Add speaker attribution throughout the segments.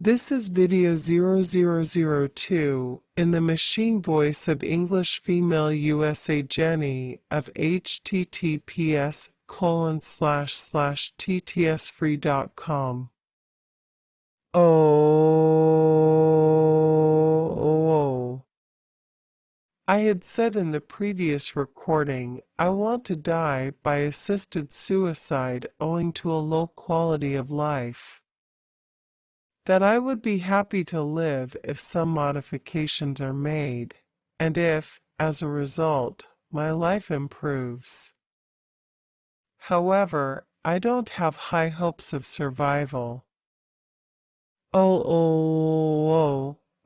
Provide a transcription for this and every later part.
Speaker 1: This is video 0002 in the machine voice of English female USA Jenny of https://ttsfree.com. Oh. I had said in the previous recording I want to die by assisted suicide owing to a low quality of life. That I would be happy to live if some modifications are made, and if, as a result, my life improves. However, I don't have high hopes of survival. I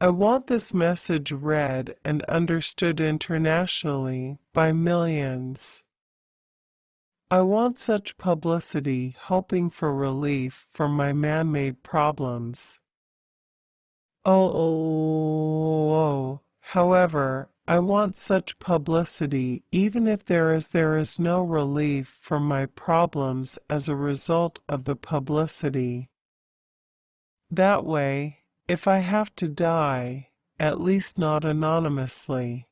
Speaker 1: want this message read and understood internationally by millions. I want such publicity hoping for relief from my man-made problems. However, I want such publicity even if there is no relief from my problems as a result of the publicity. That way, if I have to die, at least not anonymously.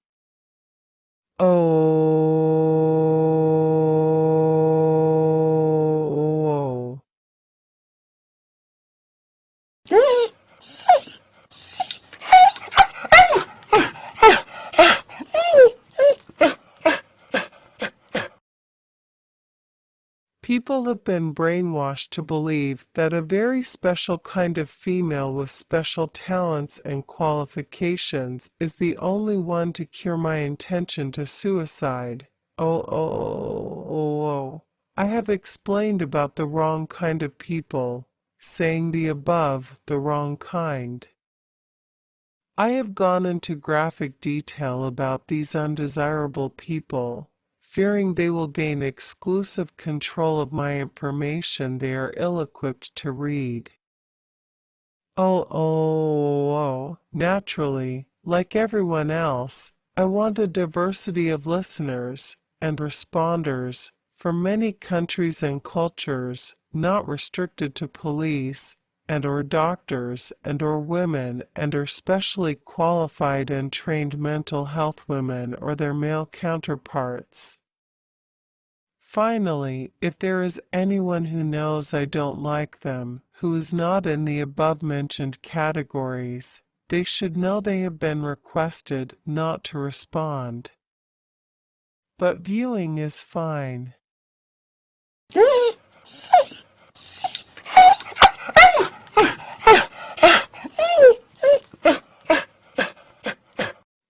Speaker 1: People have been brainwashed to believe that a very special kind of female with special talents and qualifications is the only one to cure my intention to suicide. I have explained about the wrong kind of people, saying the above the wrong kind. I have gone into graphic detail about these undesirable people, fearing they will gain exclusive control of my information they are ill-equipped to read. Naturally, like everyone else, I want a diversity of listeners and responders from many countries and cultures, not restricted to police and/or doctors and/or women and/or specially qualified and trained mental health women or their male counterparts. Finally, if there is anyone who knows I don't like them, who is not in the above-mentioned categories, they should know they have been requested not to respond. But viewing is fine.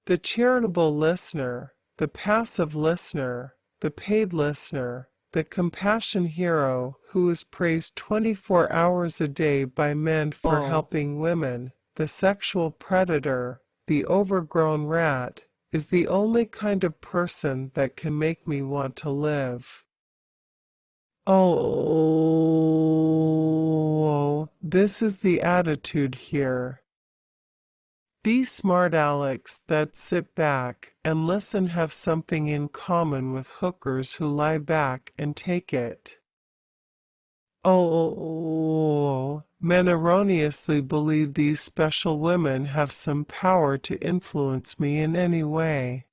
Speaker 1: The charitable listener, the passive listener, the paid listener, the compassion hero who is praised 24 hours a day by men for helping women, the sexual predator, the overgrown rat, is the only kind of person that can make me want to live. This is the attitude here. These smart alecks that sit back and listen have something in common with hookers who lie back and take it. Men erroneously believe these special women have some power to influence me in any way.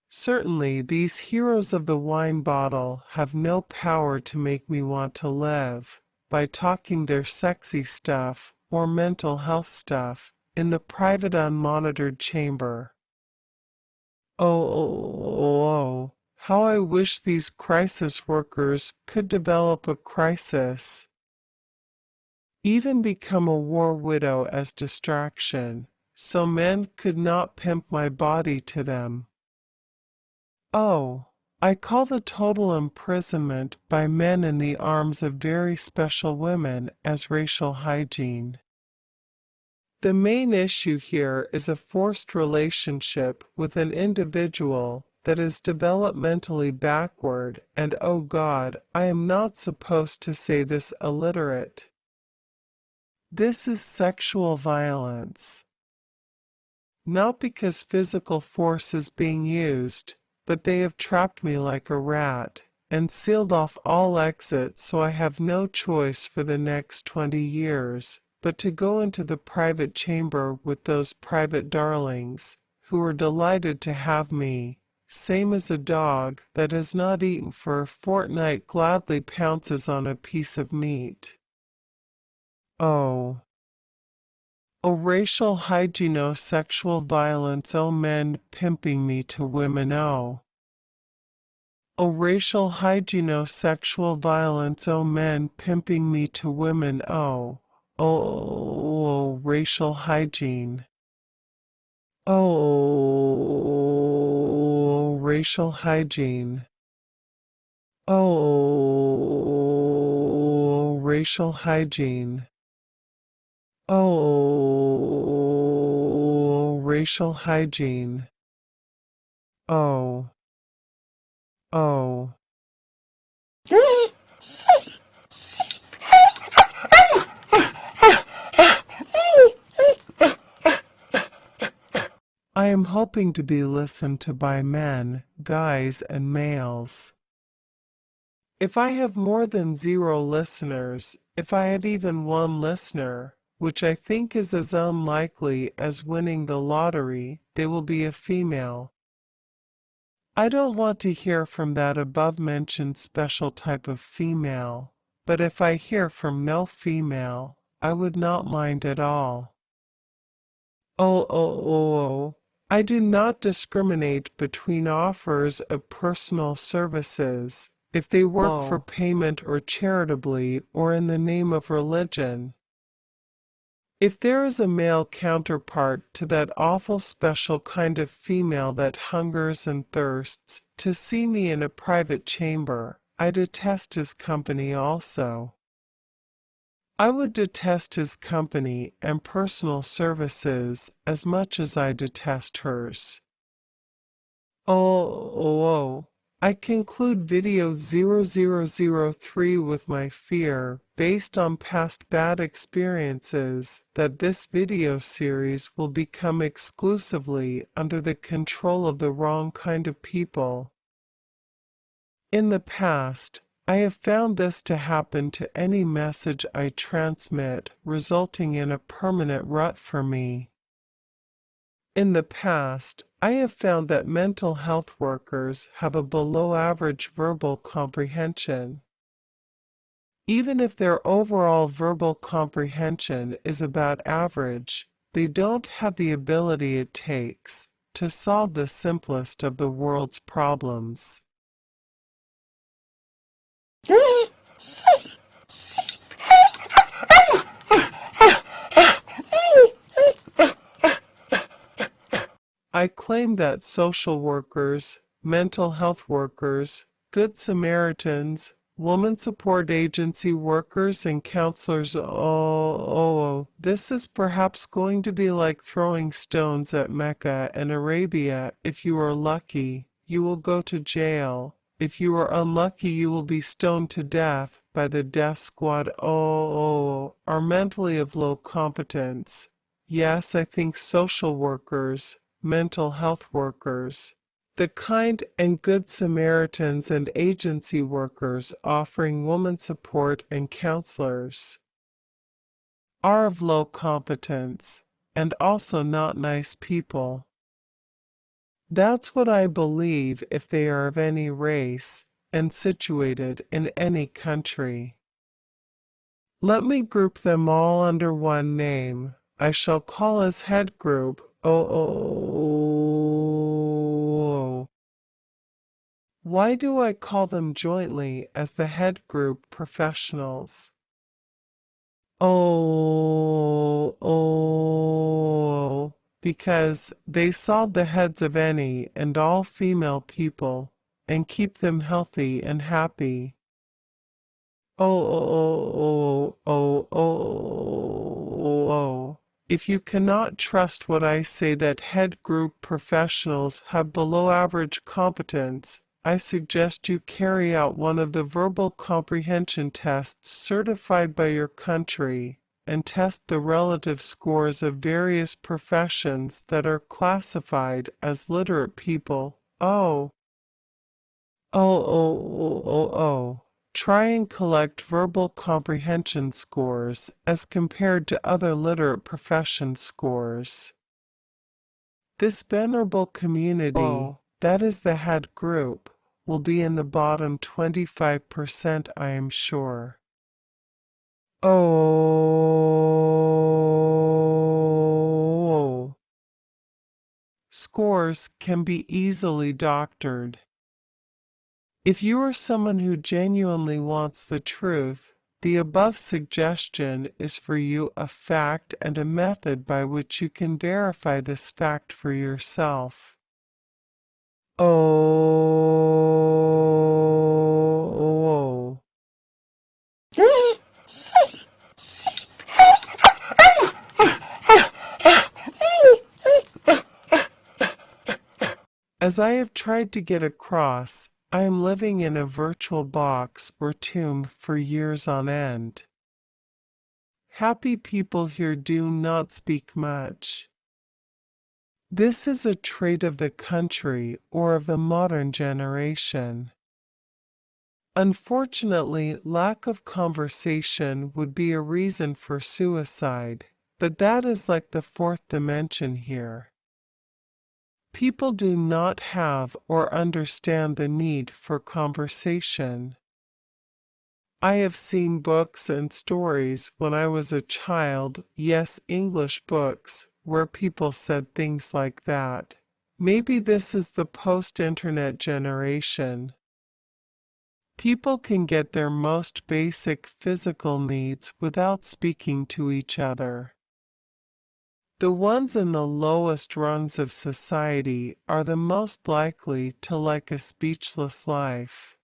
Speaker 1: Certainly these heroes of the wine bottle have no power to make me want to live by talking their sexy stuff or mental health stuff in the private unmonitored chamber. How I wish these crisis workers could develop a crisis. Even become a war widow as distraction, so men could not pimp my body to them. I call the total imprisonment by men in the arms of very special women as racial hygiene. The main issue here is a forced relationship with an individual that is developmentally backward and oh God, I am not supposed to say this illiterate. This is sexual violence. Not because physical force is being used, but they have trapped me like a rat and sealed off all exits so I have no choice for the next 20 years. but to go into the private chamber with those private darlings, who were delighted to have me, same as a dog that has not eaten for a fortnight gladly pounces on a piece of meat. Oh. Oh, racial hygiene, oh, sexual violence, oh, men pimping me to women, oh. Oh, racial hygiene, oh, sexual violence, oh, men pimping me to women, oh. Oh, racial hygiene. Oh, racial hygiene. Oh, racial hygiene. Oh, racial hygiene. Oh, oh. I am hoping to be listened to by men, guys, and males. If I have more than 0 listeners, if I had even 1 listener, which I think is as unlikely as winning the lottery, they will be a female. I don't want to hear from that above-mentioned special type of female, but if I hear from no female, I would not mind at all. Oh, I do not discriminate between offers of personal services, if they work for payment or charitably or in the name of religion. If there is a male counterpart to that awful special kind of female that hungers and thirsts to see me in a private chamber, I detest his company also. I would detest his company and personal services as much as I detest hers. Oh, I conclude video 0003 with my fear, based on past bad experiences, that this video series will become exclusively under the control of the wrong kind of people. In the past, I have found this to happen to any message I transmit, resulting in a permanent rut for me. In the past, I have found that mental health workers have a below-average verbal comprehension. Even if their overall verbal comprehension is about average, they don't have the ability it takes to solve the simplest of the world's problems. I claim that social workers, mental health workers, Good Samaritans, woman support agency workers and counselors, this is perhaps going to be like throwing stones at Mecca and Arabia. If you are lucky, you will go to jail. If you are unlucky, you will be stoned to death by the death squad, are mentally of low competence. Yes, I think social workers, mental health workers, the kind and Good Samaritans and agency workers offering woman support and counselors are of low competence and also not nice people. That's what I believe if they are of any race and situated in any country. Let me group them all under one name. I shall call as head group Why do I call them jointly as the head group professionals? Because they solve the heads of any and all female people and keep them healthy and happy. If you cannot trust what I say that head group professionals have below average competence, I suggest you carry out one of the verbal comprehension tests certified by your country and test the relative scores of various professions that are classified as literate people. Try and collect verbal comprehension scores as compared to other literate profession scores. This venerable community, that is the head group, will be in the bottom 25%, I am sure. Oh. Scores can be easily doctored. If you are someone who genuinely wants the truth, the above suggestion is for you a fact and a method by which you can verify this fact for yourself. Oh. As I have tried to get across, I am living in a virtual box or tomb for years on end. Happy people here do not speak much. This is a trait of the country or of the modern generation. Unfortunately, lack of conversation would be a reason for suicide, but that is like the fourth dimension here. People do not have or understand the need for conversation. I have seen books and stories when I was a child, yes, English books, where people said things like that. Maybe this is the post-internet generation. People can get their most basic physical needs without speaking to each other. The ones in the lowest rungs of society are the most likely to like a speechless life.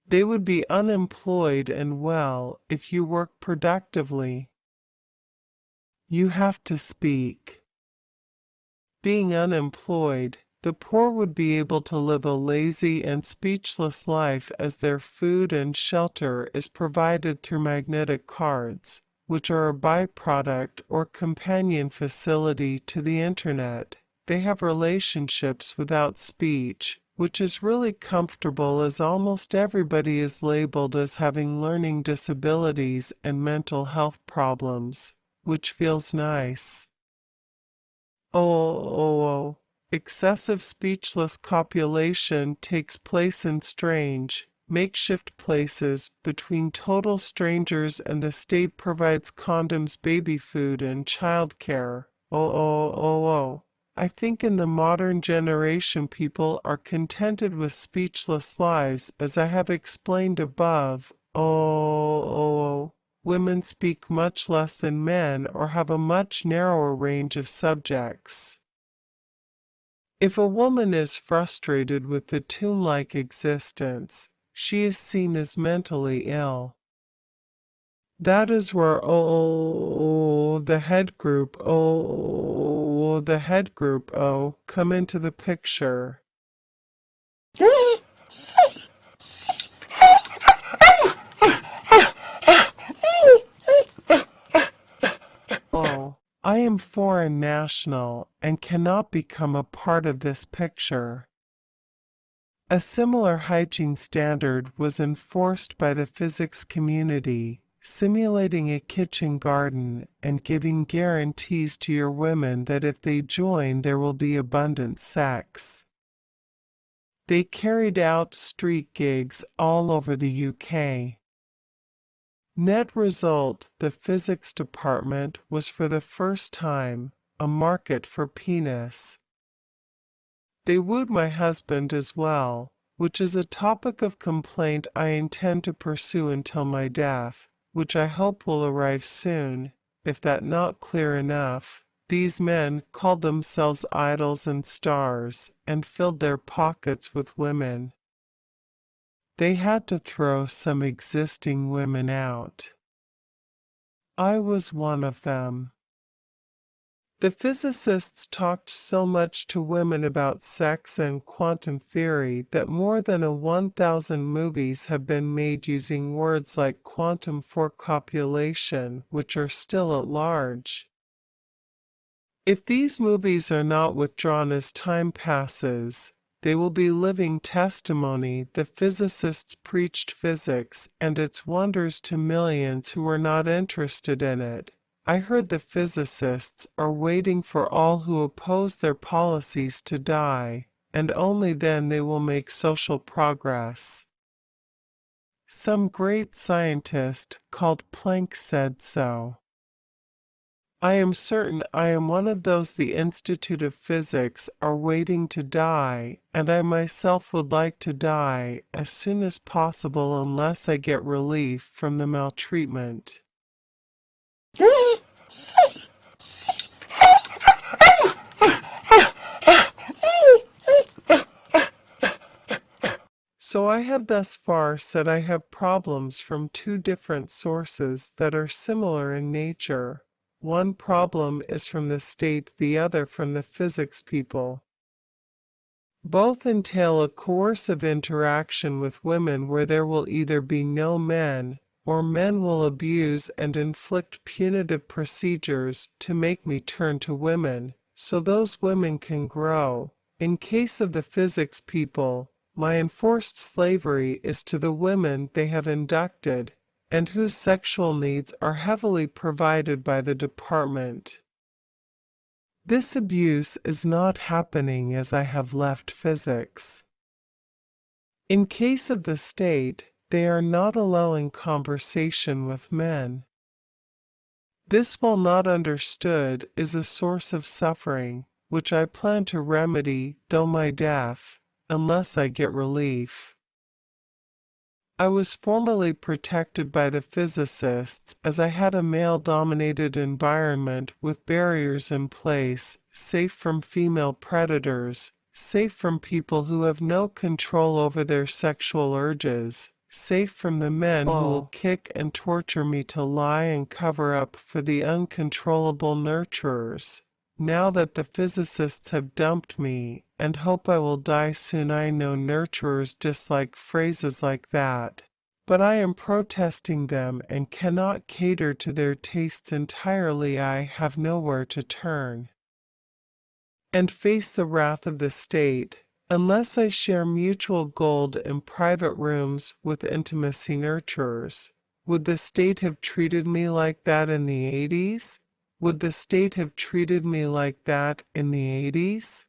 Speaker 1: They would be unemployed and well if you work productively. You have to speak. Being unemployed, the poor would be able to live a lazy and speechless life as their food and shelter is provided through magnetic cards, which are a byproduct or companion facility to the Internet. They have relationships without speech, which is really comfortable as almost everybody is labeled as having learning disabilities and mental health problems, which feels nice. Oh. Excessive speechless copulation takes place in strange, makeshift places between total strangers, and the state provides condoms, baby food, and child care. Oh. I think in the modern generation people are contented with speechless lives, as I have explained above. Oh. Women speak much less than men or have a much narrower range of subjects. If a woman is frustrated with the tomb-like existence, she is seen as mentally ill. That is where the head group come into the picture. I am foreign national and cannot become a part of this picture. A similar hygiene standard was enforced by the physics community, simulating a kitchen garden and giving guarantees to your women that if they join there will be abundant sex. They carried out street gigs all over the UK. Net result, the physics department was for the first time a market for penis. They wooed my husband as well, which is a topic of complaint I intend to pursue until my death, which I hope will arrive soon. If that not clear enough, these men called themselves idols and stars, and filled their pockets with women. They had to throw some existing women out. I was one of them. The physicists talked so much to women about sex and quantum theory that more than 1,000 movies have been made using words like quantum for copulation, which are still at large. If these movies are not withdrawn as time passes, they will be living testimony. The physicists preached physics and its wonders to millions who were not interested in it. I heard the physicists are waiting for all who oppose their policies to die, and only then they will make social progress. Some great scientist called Planck said so. I am certain I am one of those the Institute of Physics are waiting to die, and I myself would like to die as soon as possible unless I get relief from the maltreatment. So I have thus far said I have problems from two different sources that are similar in nature. One problem is from the state, the other from the physics people. Both entail a coercive interaction with women where there will either be no men, or men will abuse and inflict punitive procedures to make me turn to women, so those women can grow. In case of the physics people, my enforced slavery is to the women they have inducted, and whose sexual needs are heavily provided by the department. This abuse is not happening as I have left physics. In case of the state, they are not allowing conversation with men. This, while not understood, is a source of suffering, which I plan to remedy, though my death, unless I get relief. I was formerly protected by the physicists as I had a male-dominated environment with barriers in place, safe from female predators, safe from people who have no control over their sexual urges, safe from the men who will kick and torture me to lie and cover up for the uncontrollable nurturers. Now that the physicists have dumped me, and hope I will die soon, I know nurturers dislike phrases like that. But I am protesting them and cannot cater to their tastes entirely. I have nowhere to turn and face the wrath of the state, unless I share mutual gold in private rooms with intimacy nurturers. Would the state have treated me like that in the 80s? Would the state have treated me like that in the 80s?